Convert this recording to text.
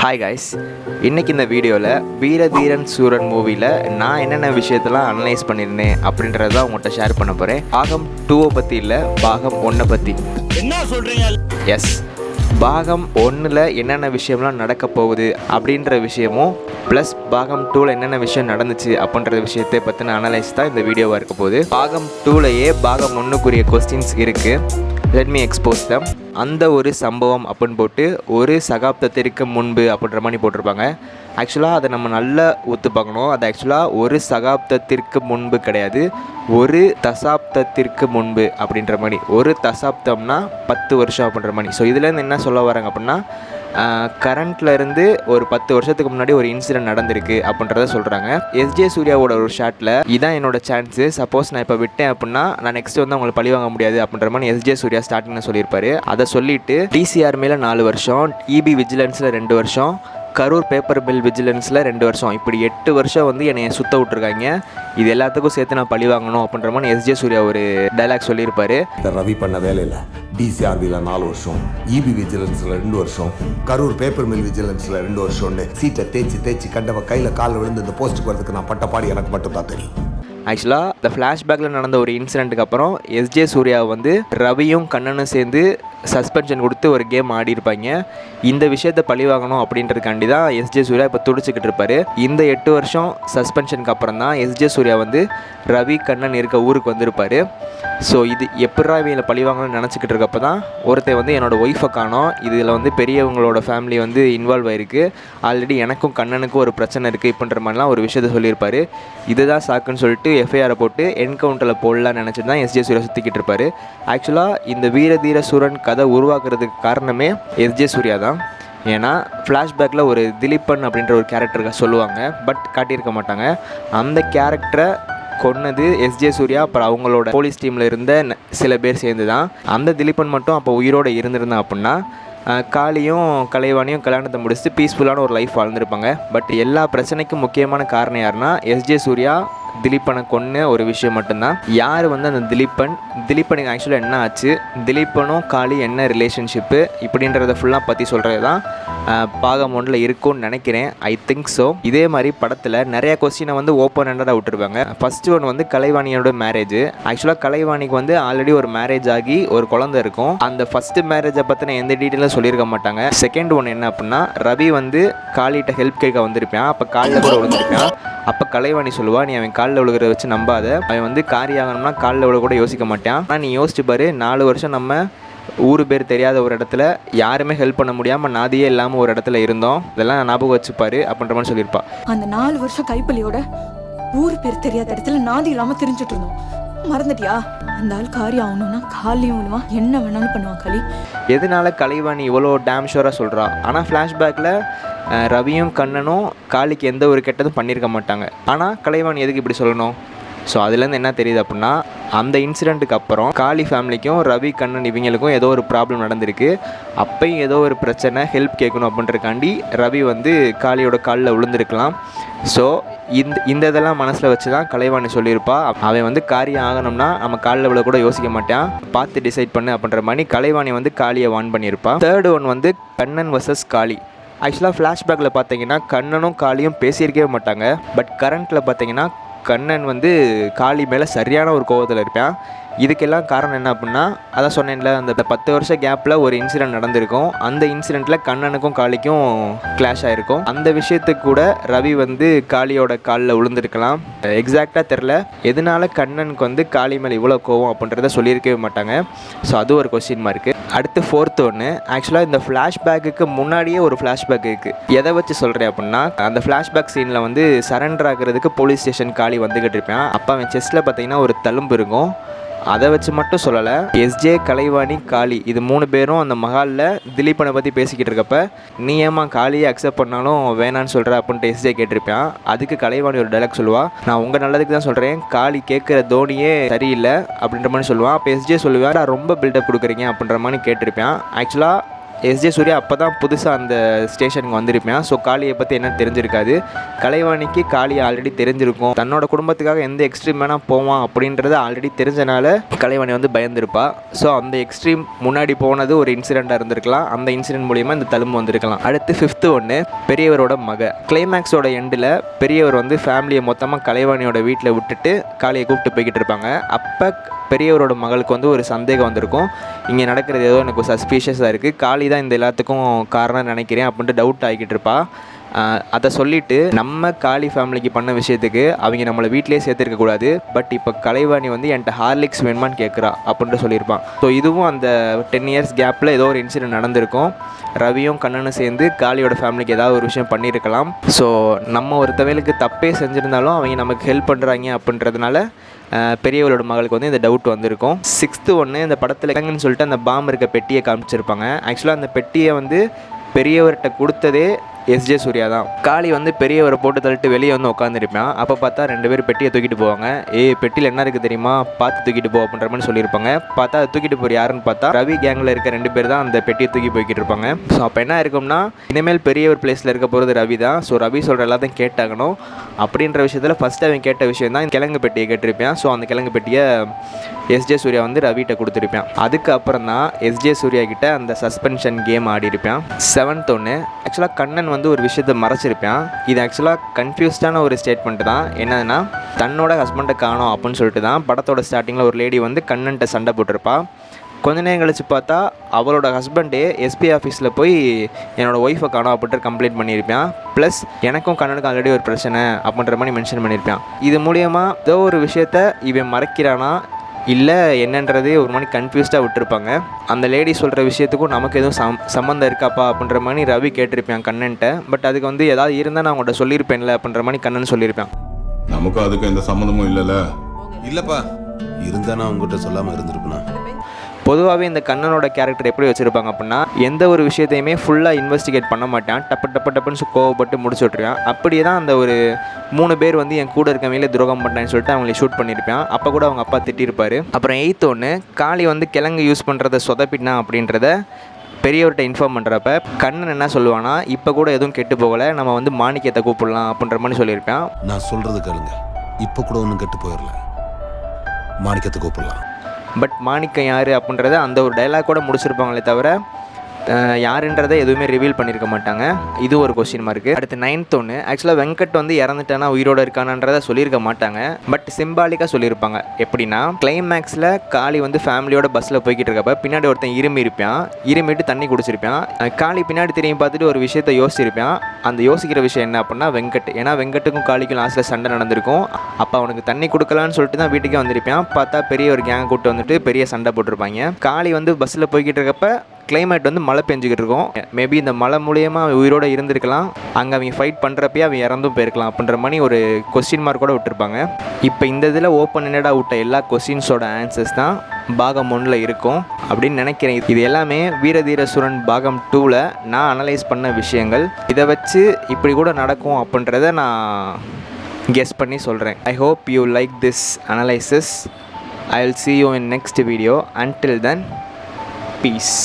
Hi guys, இன்றைக்கி இந்த வீடியோவில் வீரதீரன் சூரன் மூவியில் நான் என்னென்ன விஷயத்தெல்லாம் அனலைஸ் பண்ணியிருந்தேன் அப்படின்றத உங்கள்கிட்ட ஷேர் பண்ண போகிறேன். பாகம் 2 பற்றி இல்லை, பாகம் 1 பற்றி. என்ன சொல்கிறீங்க? எஸ், பாகம் 1ல் என்னென்ன விஷயம்லாம் நடக்க போகுது அப்படின்ற விஷயமும் ப்ளஸ் பாகம் 2ல் என்னென்ன விஷயம் நடந்துச்சு அப்படின்ற விஷயத்தை பற்றின அனலைஸ் தான் இந்த வீடியோவாக இருக்க போகுது. பாகம் 2லேயே பாகம் 1க்குரிய கொஸ்டின்ஸ் இருக்குது. லெட் மீ எக்ஸ்போஸ் தம். அந்த ஒரு சம்பவம் அப்படின்னு போட்டு ஒரு சகாப்தத்திற்கு முன்பு அப்படின்ற மாதிரி போட்டிருப்பாங்க. ஆக்சுவலாக அதை நம்ம நல்லா ஒத்து பார்க்கணும். அது ஆக்சுவலாக ஒரு சகாப்தத்திற்கு முன்பு கிடையாது, ஒரு தசாப்தத்திற்கு முன்பு அப்படின்ற மாதிரி. ஒரு தசாப்தம்னா 10 வருஷம் அப்படின்ற மாதிரி. ஸோ இதுலேருந்து என்ன சொல்ல வராங்க அப்படின்னா, கரண்ட்லேருந்து ஒரு 10 வருஷத்துக்கு முன்னாடி ஒரு இன்சிடென்ட் நடந்திருக்கு அப்படின்றத சொல்கிறாங்க. எஸ்ஜே சூர்யாவோட ஒரு ஷாட்டில் இதான் என்னோட சான்ஸு, சப்போஸ் நான் இப்போ விட்டேன் அப்படின்னா நான் நெக்ஸ்ட் வந்து அவங்களை பழி வாங்க முடியாது அப்படின்ற மாதிரி எஸ்ஜே சூர்யா ஸ்டார்டிங்கில் சொல்லியிருப்பாரு. அதை சொல்லிவிட்டு டிசிஆர் மேலே 4 வருஷம், இபி விஜிலன்ஸில் 2 வருஷம், கரூர் பேப்பர் மில் விஜிலன்ஸில் 2 வருஷம், இப்படி 8 வருஷம் வந்து என்னை சுத்த விட்டுருக்காங்க. இது எல்லாத்துக்கும் சேர்த்து நான் பழி வாங்கணும் அப்படின்ற மாதிரி எஸ்ஜே சூர்யா ஒரு டைலாக் சொல்லியிருப்பாரு. ரவி பண்ண வேலையில் டிசிஆர்பியில் 4 வருஷம், இபி விஜிலன்ஸில் 2 வருஷம், கரூர் பேப்பர் மில் விஜிலன்ஸில் 2 வருஷம்னு சீட்டை தேய்ச்சி கண்டவ கையில் காலில் விழுந்து இந்த போஸ்ட்டுக்கு வரதுக்கு நான் பட்ட பாடி எனக்கு மட்டும் தான் தெரியும். ஆக்சுவலாக இந்த ஃப்ளாஷ்பேக்கில் நடந்த ஒரு இன்சிடெண்ட்டுக்கு அப்புறம் எஸ்ஜே சூர்யா வந்து ரவியும் கண்ணனும் சேர்ந்து சஸ்பென்ஷன் கொடுத்து ஒரு கேம் ஆடிருப்பாங்க. இந்த விஷயத்தை பழிவாங்கணும் அப்படின்றதுக்காண்டி தான் எஸ்ஜே சூர்யா இப்போ துடிச்சிக்கிட்டு இருப்பார். இந்த 8 வருஷம் சஸ்பென்ஷனுக்கு அப்புறம் தான் எஸ்ஜே சூர்யா வந்து ரவி கண்ணன் இருக்க ஊருக்கு வந்திருப்பார். ஸோ இது எப்படா இவங்களை பழிவாங்கணும்னு நினச்சிக்கிட்டு இருக்கப்போ தான் ஒருத்தர் வந்து என்னோடய ஒய்ஃபை காணோம், இதில் வந்து பெரியவங்களோட ஃபேமிலி வந்து இன்வால்வ் ஆகிருக்கு, ஆல்ரெடி எனக்கும் கண்ணனுக்கும் ஒரு பிரச்சனை இருக்குது இப்படின்ற மாதிரிலாம் ஒரு விஷயத்தை சொல்லியிருப்பார். இதுதான் சாக்குன்னு சொல்லிட்டு எஃப்ஐஆரை போட்டு என்கவுண்டரில் போடலான்னு நினச்சிட்டு தான் எஸ்ஜே சூர்யா சுற்றிக்கிட்டு இருப்பார். ஆக்சுவலாக இந்த வீரதீர சூரன் கதை உருவாக்குறதுக்கு காரணமே எஸ்ஜே சூர்யா தான். ஏன்னா ஃப்ளாஷ்பேக்கில் ஒரு திலீப்பன் அப்படின்ற ஒரு கேரக்டருக்கு சொல்லுவாங்க, பட் காட்டியிருக்க மாட்டாங்க. அந்த கேரக்டரை கொன்னது எஸ்ஜே சூர்யா, அப்புறம் அவங்களோட போலீஸ் டீமில் இருந்த சில பேர் சேர்ந்து தான். அந்த திலீப்பன் மட்டும் அப்போ உயிரோடு இருந்திருந்தான் அப்படின்னா காளியும் கலைவாணியும் கல்யாணத்தை முடிச்சுட்டு பீஸ்ஃபுல்லான ஒரு லைஃப் வாழ்ந்துருப்பாங்க. பட் எல்லா பிரச்சனைக்கும் முக்கியமான காரணம் யாருன்னா எஸ்ஜே சூர்யா திலீப்பனை கொன்ன ஒரு விஷயம் மட்டும்தான். யார் வந்து அந்த திலீப்பனுக்கு ஆக்சுவலாக என்ன ஆச்சு, திலீப்பனும் காளி என்ன ரிலேஷன்ஷிப்பு இப்படின்றத ஃபுல்லாக பற்றி சொல்கிறது தான் பாகம் 1ல் இருக்கும்னு நினைக்கிறேன். I think so. இதே மாதிரி படத்தில் நிறைய கொஸ்டினை வந்து ஓப்பன் ஹேண்டடாக விட்டுருப்பாங்க. ஃபஸ்ட்டு ஒன்று வந்து கலைவாணியோட மேரேஜ். ஆக்சுவலாக கலைவாணிக்கு வந்து ஆல்ரெடி ஒரு மேரேஜ் ஆகி ஒரு குழந்தை இருக்கும். அந்த ஃபஸ்ட்டு மேரேஜை பற்றின எந்த டீட்டெயிலும் சொல்லியிருக்க மாட்டாங்க. செகண்ட் ஒன்று என்ன அப்படின்னா, ரவி வந்து காளிகிட்ட ஹெல்ப் கேட்க வந்திருப்பான். அப்போ காலில் கூட விழுந்திருப்பான். அப்போ கலைவாணி சொல்லுவா, நீ அவன் காலில் விழுகிறத வச்சு நம்பாத, அவன் வந்து காரியாகணும்னா காலில் விழ கூட யோசிக்க மாட்டான். ஆனால் நீ யோசிச்சு பாரு, 4 வருஷம் நம்ம ஊர் பேர் தெரியாத ஒரு இடத்துல யாருமே ஹெல்ப் பண்ண முடியாமல் நாதியே இல்லாமல் ஒரு இடத்துல இருந்தோம், இதெல்லாம் ஞாபகம் வச்சுப்பாரு அப்படின்ற மாதிரி சொல்லியிருப்பா. அந்த 4 வருஷம் கைப்பள்ளியோட ஊர் பேர் தெரியாத இடத்துல நாதி இல்லாமல் தெரிஞ்சுட்டு இருந்தோம், மறந்துட்டியா? அந்த ஆள் காரியம் ஆகணும்னா காலையும் விழுவான், என்ன வேணாலும் பண்ணுவான் களி. எதனால கலைவாணி இவ்வளோ டேம் ஷூராக சொல்கிறா? ஆனால் ஃப்ளாஷ்பேக்கில் ரவியும் கண்ணனும் காளிக்கு எந்த ஒரு கெட்டதும் பண்ணியிருக்க மாட்டாங்க. ஆனால் கலைவாணி எதுக்கு இப்படி சொல்லணும்? ஸோ அதுலேருந்து என்ன தெரியுது அப்படின்னா, அந்த இன்சிடெண்ட்டுக்கு அப்புறம் காளி ஃபேமிலிக்கும் ரவி கண்ணன் இவங்களுக்கும் ஏதோ ஒரு ப்ராப்ளம் நடந்திருக்கு. அப்பையும் ஏதோ ஒரு பிரச்சனை, ஹெல்ப் கேட்கணும் அப்படின்றக்காண்டி ரவி வந்து காளியோட காலில் விழுந்திருக்கலாம். ஸோ இந்த இதெல்லாம் மனசில் வச்சு தான் கலைவாணி சொல்லியிருப்பா, அவன் வந்து காரியம் ஆகணும்னா நம்ம காலில் விழ கூட யோசிக்க மாட்டான், பார்த்து டிசைட் பண்ணு அப்படின்ற மாதிரி கலைவாணி வந்து காளியை வான் பண்ணியிருப்பா. தேர்டு ஒன் வந்து கண்ணன் வர்சஸ் காளி. ஆக்சுவலாக ஃப்ளாஷ்பேக்கில் பார்த்தீங்கன்னா கண்ணனும் காளியும் பேசியிருக்கவே மாட்டாங்க. பட் கரண்ட்டில் பார்த்தீங்கன்னா கண்ணன் வந்து காளி மேலே சரியான ஒரு கோபத்தில் இருப்பான். இதுக்கெல்லாம் காரணம் என்ன அப்படின்னா, அதான் சொன்னேன்ல, அந்த 10 வருஷம் கேப்பில் ஒரு இன்சிடென்ட் நடந்திருக்கும். அந்த இன்சிடெண்ட்டில் கண்ணனுக்கும் காளிக்கும் கிளாஷ் ஆகிருக்கும். அந்த விஷயத்துக்கு கூட ரவி வந்து காளியோட காலில் விழுந்திருக்கலாம். எக்ஸாக்டாக தெரில எதனால கண்ணனுக்கு வந்து காளி மேலே இவ்வளோ கோவம் அப்படின்றத சொல்லியிருக்கவே மாட்டாங்க. ஸோ அது ஒரு கொஸ்டின் மார்க்கு. அடுத்து ஃபோர்த்து ஒன்று, ஆக்சுவலாக இந்த ஃப்ளாஷ்பேக்குக்கு முன்னாடியே ஒரு ஃப்ளாஷ்பேக் இருக்குது. எதை வச்சு சொல்கிறேன் அப்படின்னா, அந்த ஃப்ளாஷ்பேக் சீனில் வந்து சரண்டர் ஆகிறதுக்கு போலீஸ் ஸ்டேஷன் காளி வந்துக்கிட்டு இருப்பான். அப்போ அவன் செஸ்ட்டில் பார்த்தீங்கன்னா ஒரு தழும்பு இருக்கும். அதை வச்சு மட்டும் சொல்லலை, எஸ்ஜே, கலைவாணி, காளி இது 3 பேரும் அந்த மஹாலில் திலீப்பனை பற்றி பேசிக்கிட்டு இருக்கப்ப, நீ ஏமா காளியை அக்செப்ட் பண்ணாலும் வேணான்னு சொல்கிற அப்படின்ட்டு எஸ்ஜே கேட்டிருப்பான். அதுக்கு கலைவாணி ஒரு டைலாக் சொல்லுவா, நான் உங்கள் நல்லதுக்கு தான் சொல்கிறேன், காளி கேட்குற தோனியே சரியில்லை அப்படின்ற மாதிரி சொல்லுவான். அப்போ எஸ்ஜே சொல்லுவேன், நான் ரொம்ப பில்டப் கொடுக்குறீங்க அப்படின்ற மாதிரி கேட்டிருப்பேன். ஆக்சுவலாக எஸ்ஜே சூர்யா அப்போ தான் புதுசாக அந்த ஸ்டேஷனுக்கு வந்திருப்பேன். ஸோ காளியை பற்றி என்ன தெரிஞ்சிருக்காது. கலைவாணிக்கு காளியை ஆல்ரெடி தெரிஞ்சிருக்கும். தன்னோட குடும்பத்துக்காக எந்த எக்ஸ்ட்ரீம் வேணால் போவான் அப்படின்றது ஆல்ரெடி தெரிஞ்சனால கலைவாணி வந்து பயந்துருப்பா. ஸோ அந்த எக்ஸ்ட்ரீம் முன்னாடி போனது ஒரு இன்சிடெண்ட்டாக இருந்திருக்கலாம். அந்த இன்சிடென்ட் மூலிமா இந்த தழும்பு வந்திருக்கலாம். அடுத்து 5th ஒன்று, பெரியவரோட மக. கிளைமேக்ஸோட எண்டில் பெரியவர் வந்து ஃபேமிலியை மொத்தமாக கலைவாணியோட வீட்டில் விட்டுட்டு காளியை கூப்பிட்டு போய்கிட்டு இருப்பாங்க. அப்போ பெரியவரோட மகளுக்கு வந்து ஒரு சந்தேகம் வந்திருக்கும். இங்கே நடக்கிறது ஏதோ எனக்கு சஸ்பீஷியஸாக இருக்குது, காளி தான் இந்த எல்லாத்துக்கும் காரணம் நினைக்கிறேன் அப்படின்ட்டு டவுட் ஆகிக்கிட்டு இருப்பா. அதை சொல்லிவிட்டு நம்ம காளி ஃபேமிலிக்கு பண்ண விஷயத்துக்கு அவங்க நம்மளை வீட்டிலே சேர்த்துருக்கக்கூடாது, பட் இப்போ கலைவாணி வந்து என்கிட்ட ஹார்லிக்ஸ் வேணுமான்னு கேட்குறா அப்படின்ட்டு சொல்லியிருப்பான். ஸோ இதுவும் அந்த 10 years கேப்பில் ஏதோ ஒரு இன்சிடென்ட் நடந்திருக்கும். ரவியும் கண்ணனும் சேர்ந்து காளியோட ஃபேமிலிக்கு ஏதாவது ஒரு விஷயம் பண்ணியிருக்கலாம். ஸோ நம்ம ஒரு தவைகளுக்கு தப்பே செஞ்சுருந்தாலும் அவங்க நமக்கு ஹெல்ப் பண்ணுறாங்க அப்படின்றதுனால பெரியவளோட மகளுக்கு வந்து இந்த டவுட் வந்திருக்கும். 6th ஒன்று, இந்த படத்தில் கிழங்குன்னு சொல்லிட்டு அந்த பாம்பு இருக்க பெட்டியை காமிச்சிருப்பாங்க. ஆக்சுவலாக அந்த பெட்டியை வந்து பெரியவர்கிட்ட கொடுத்ததே எஸ்ஜே சூர்யா தான். காளி வந்து பெரியவரை போட்டு தள்ளிட்டு வெளியே வந்து உட்காந்துருப்பான். அப்போ பார்த்தா 2 பேர் பெட்டியை தூக்கிட்டு போவாங்க. பெட்டியில் என்ன இருக்குது தெரியுமா, பார்த்து தூக்கிட்டு போ அப்படின்ற மாதிரி சொல்லியிருப்பாங்க. பார்த்தா அதை தூக்கிட்டு போகிற யாருன்னு பார்த்தா ரவி கேங்கில் இருக்க 2 பேர் தான் அந்த பெட்டியை தூக்கி போய்கிட்டு இருப்பாங்க. ஸோ அப்போ என்ன இருக்கும்னா, இனிமேல் பெரியவர் பிளேஸில் இருக்க போகிறது ரவி தான். ஸோ ரவி சொல்கிற எல்லாத்தையும் கேட்டாகணும் அப்படின்ற விஷயத்தில் ஃபஸ்ட்டு அவன் கேட்ட விஷயம் தான் கிழங்கு பெட்டியை கேட்டிருப்பான். ஸோ அந்த கிழங்கு பெட்டியை எஸ்ஜே சூர்யா வந்து ரவிகிட்ட கொடுத்துருப்பான். அதுக்கப்புறம் தான் எஸ்ஜே சூர்யா கிட்ட அந்த சஸ்பென்ஷன் கேம் ஆடி இருப்பான். 7th ஒன்று, ஆக்சுவலாக கண்ணன் வந்து ஒரு விஷயத்தை மறைச்சிருப்பான். இது ஆக்சுவலாக கன்ஃபியூஸ்டான ஒரு ஸ்டேட்மெண்ட் தான். என்னதுன்னா, தன்னோட ஹஸ்பண்டை காணோம் அப்படின்னு சொல்லிட்டு தான் படத்தோட ஸ்டார்டிங்கில் ஒரு லேடி வந்து கண்ணன்ட்ட சண்டை போட்டிருப்பா. கொஞ்ச நேரம் கழிச்சு பார்த்தா அவளோட ஹஸ்பண்டே எஸ்பி ஆஃபீஸில் போய் என்னோடய ஒய்ஃபை காணோம் அப்படின்ட்டு கம்ப்ளைண்ட் பண்ணியிருப்பான். ப்ளஸ் எனக்கும் கண்ணனுக்கும் ஆல்ரெடி ஒரு பிரச்சனை அப்படின்ற மாதிரி மென்ஷன் பண்ணியிருப்பான். இது மூலியமாக ஏதோ ஒரு விஷயத்த இவன் மறைக்கிறானா இல்லை என்னன்றதே ஒரு மாதிரி கன்ஃபியூஸ்டாக விட்டுருப்பாங்க. அந்த லேடி சொல்கிற விஷயத்துக்கும் நமக்கு எதுவும் சம்மந்தம் இருக்காப்பா அப்படின்ற மாதிரி ரவி கேட்டிருப்பான் கண்ணன்ட்ட. பட் அதுக்கு வந்து ஏதாவது இருந்தால் நான் உங்கள்கிட்ட சொல்லியிருப்பேன்ல அப்படின்ற மாதிரி கண்ணன் சொல்லியிருப்பான். நமக்கும் அதுக்கு எந்த சம்மந்தமும் இல்லைல்ல. இல்லைப்பா, இருந்தால் நான் உங்கள்கிட்ட சொல்லாமல் இருந்திருப்பேனா. பொதுவாகவே இந்த கண்ணனோட கேரக்டர் எப்படி வச்சுருப்பாங்க அப்படின்னா, எந்த ஒரு விஷயத்தையுமே ஃபுல்லாக இன்வெஸ்டிகேட் பண்ண மாட்டான். டப்புன்னு கோவப்பட்டு முடிச்சு விட்ருவான். அப்படியே தான் அந்த ஒரு 3 பேர் வந்து என் கூட இருக்கவங்களே துரோகம் பண்ணுறேன்னு சொல்லிட்டு அவங்களை ஷூட் பண்ணியிருப்பான். அப்போ கூட அவங்க அப்பா திட்டிருப்பார். அப்புறம் 8th ஒன்று, காளி வந்து கிழங்கு யூஸ் பண்ணுறத சொதப்பினா அப்படின்றத பெரியவர்கிட்ட இன்ஃபார்ம் பண்ணுறப்ப கண்ணன் என்ன சொல்லுவானா, இப்போ கூட எதுவும் கெட்டு போகலை, நம்ம வந்து மாணிக்கத்தை கூப்பிடலாம் அப்படின்ற மாதிரி சொல்லியிருப்பான். நான் சொல்கிறது கேளுங்க, இப்போ கூட ஒன்றும் கெட்டு போயிடல, மாணிக்கத்தை கூப்பிடலாம். பட் மாணிக்கம் யார் அப்படின்றத அந்த ஒரு டைலாக் கூட முடிச்சிருப்பாங்களே தவிர யாருன்றதை எதுவுமே ரிவீல் பண்ணியிருக்க மாட்டாங்க. இது ஒரு கொஸ்டின் மார்க்கு. அடுத்து 9th ஒன்று, ஆக்சுவலாக வெங்கட் வந்து இறந்துட்டானா உயிரோடு இருக்கானன்றதை சொல்லியிருக்க மாட்டாங்க. பட் சிம்பாலிக்காக சொல்லியிருப்பாங்க. எப்படின்னா, கிளைமேக்ஸில் காளி வந்து ஃபேமிலியோட பஸ்ஸில் போய்கிட்டு இருக்கப்ப பின்னாடி ஒருத்தன் இருமிட்டு தண்ணி குடிச்சிருப்பான். காளி பின்னாடி திரும்பி பார்த்துட்டு ஒரு விஷயத்தை யோசிச்சிருப்பான். அந்த யோசிக்கிற விஷயம் என்ன அப்படின்னா வெங்கட். ஏன்னா வெங்கட்டுக்கும் காளிக்கும் லாஸ்ட்டில் சண்டை நடந்திருக்கும். அப்போ அவனுக்கு தண்ணி கொடுக்கலான்னு சொல்லிட்டு தான் வீட்டுக்கே வந்திருப்பான். பார்த்தா பெரிய ஒரு கேங்கை கூப்பிட்டு வந்துட்டு பெரிய சண்டை போட்டிருப்பாங்க. காளி வந்து பஸ்ஸில் போய்கிட்டு இருக்கப்ப கிளைமேட் வந்து மழை பெஞ்சிக்கிட்டு இருக்கும். மேபி இந்த மழை மூலியமாக அவன் உயிரோடு இருந்திருக்கலாம். அங்கே அவங்க ஃபைட் பண்ணுறப்பே அவன் இறந்தும் போயிருக்கலாம் அப்படின்ற மாதிரி ஒரு கொஸ்டின் மார்க் கூட விட்டுருப்பாங்க. இப்போ இந்த இதில் ஓப்பன் எண்டடாக விட்ட எல்லா கொஸ்டின்ஸோட ஆன்சர்ஸ் தான் பாகம் 1ல் இருக்கும் அப்படின்னு நினைக்கிறேன். இது எல்லாமே வீரதீரசுரன் பாகம் 2ல் நான் அனலைஸ் பண்ண விஷயங்கள். இதை வச்சு இப்படி கூட நடக்கும் அப்படின்றத நான் கெஸ் பண்ணி சொல்கிறேன். I hope you like this analysis. I will see you in next video. Until then, peace.